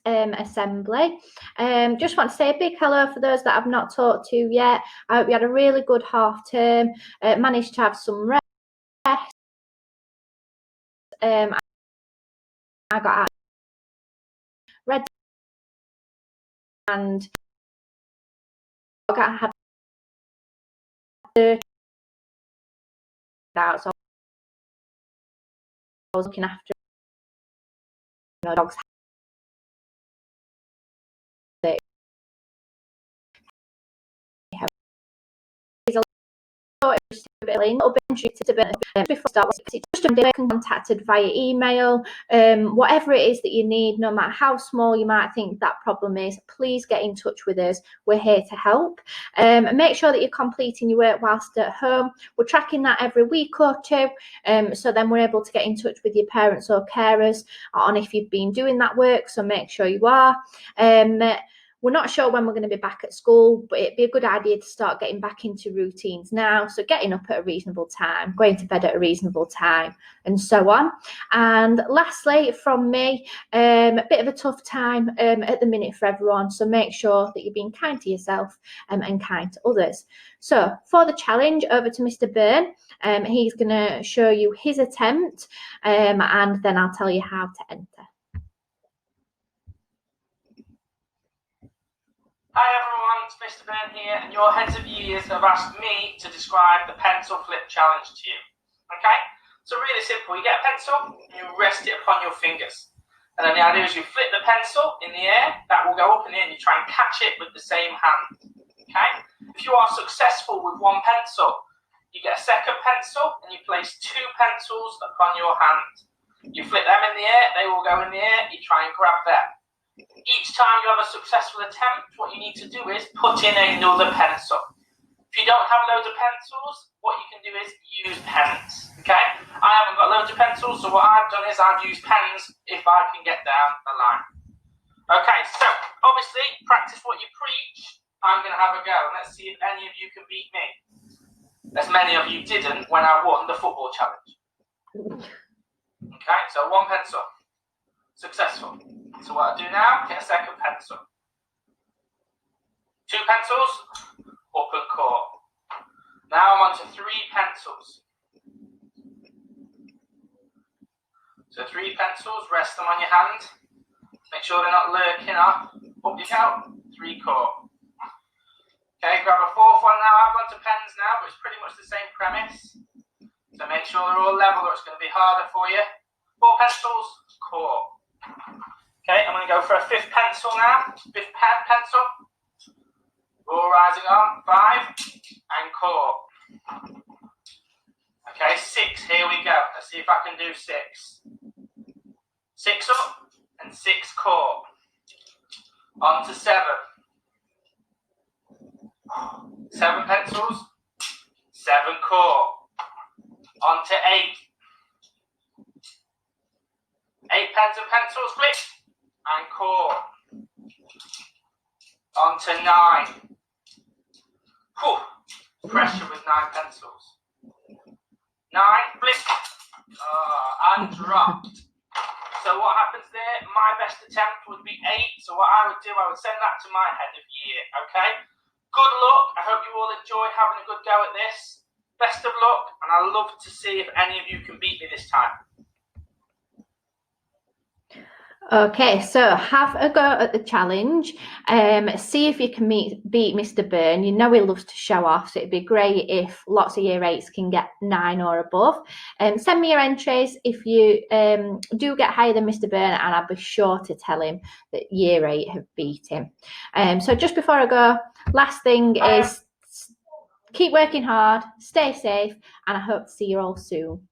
assembly. Just want to say a big hello for those that I've not talked to yet. I hope you had a really good half term, managed to have some rest. I got out red and I had out, so I was looking after dogs. Before start, just contacted via email. Whatever it is that you need, no matter how small you might think that problem is, please get in touch with us. We're here to help. Make sure that you're completing your work whilst at home. We're tracking that every week or two, so then we're able to get in touch with your parents or carers on if you've been doing that work, so make sure you are. We're not sure when we're going to be back at school, but it'd be a good idea to start getting back into routines now. So getting up at a reasonable time, going to bed at a reasonable time, and so on. And lastly, from me, a bit of a tough time at the minute for everyone. So make sure that you're being kind to yourself and kind to others. So for the challenge, over to Mr. Byrne. He's going to show you his attempt, and then I'll tell you how to enter. Hi everyone, it's Mr. Byrne here, and your heads of years have asked me to describe the pencil flip challenge to you. Okay? So really simple, you get a pencil and you rest it upon your fingers. And then the idea is you flip the pencil in the air, that will go up in the air, and you try and catch it with the same hand. Okay? If you are successful with one pencil, you get a second pencil and you place two pencils upon your hand. You flip them in the air, they will go in the air, you try and grab them. Each time you have a successful attempt, what you need to do is put in another pencil. If you don't have loads of pencils, what you can do is use pens. Okay? I haven't got loads of pencils, so what I've done is I've used pens if I can get down the line. Okay, so obviously practice what you preach. I'm going to have a go. Let's see if any of you can beat me. As many of you didn't when I won the football challenge. Okay, so one pencil. Successful. So what I do now, get a second pencil. Two pencils, up and caught. Now I'm on to three pencils. So three pencils, rest them on your hand. Make sure they're not lurking up. Up you go, three caught. Okay, grab a fourth one now. I've gone to pens now, but it's pretty much the same premise. So make sure they're all level or it's going to be harder for you. Four pencils, caught. Okay, I'm going to go for a fifth pencil now. Fifth pencil. All rising on. Five. And caught. Okay, six. Here we go. Let's see if I can do six. Six up and six caught. On to seven. Seven pencils. Seven caught. On to eight. Eight pens and pencils, flip, and caught. On to nine. Whew. Pressure with nine pencils. Nine, flip, and dropped. So what happens there? My best attempt would be eight. So what I would do, I would send that to my head of year, okay? Good luck. I hope you all enjoy having a good go at this. Best of luck, and I'd love to see if any of you can beat me this time. Okay, so have a go at the challenge. See if you can beat Mr. Byrne. You know he loves to show off, so it'd be great if lots of year 8s can get 9 or above. Send me your entries if you do get higher than Mr. Byrne, and I'll be sure to tell him that year 8 have beat him. So just before I go, last thing is keep working hard, stay safe, and I hope to see you all soon.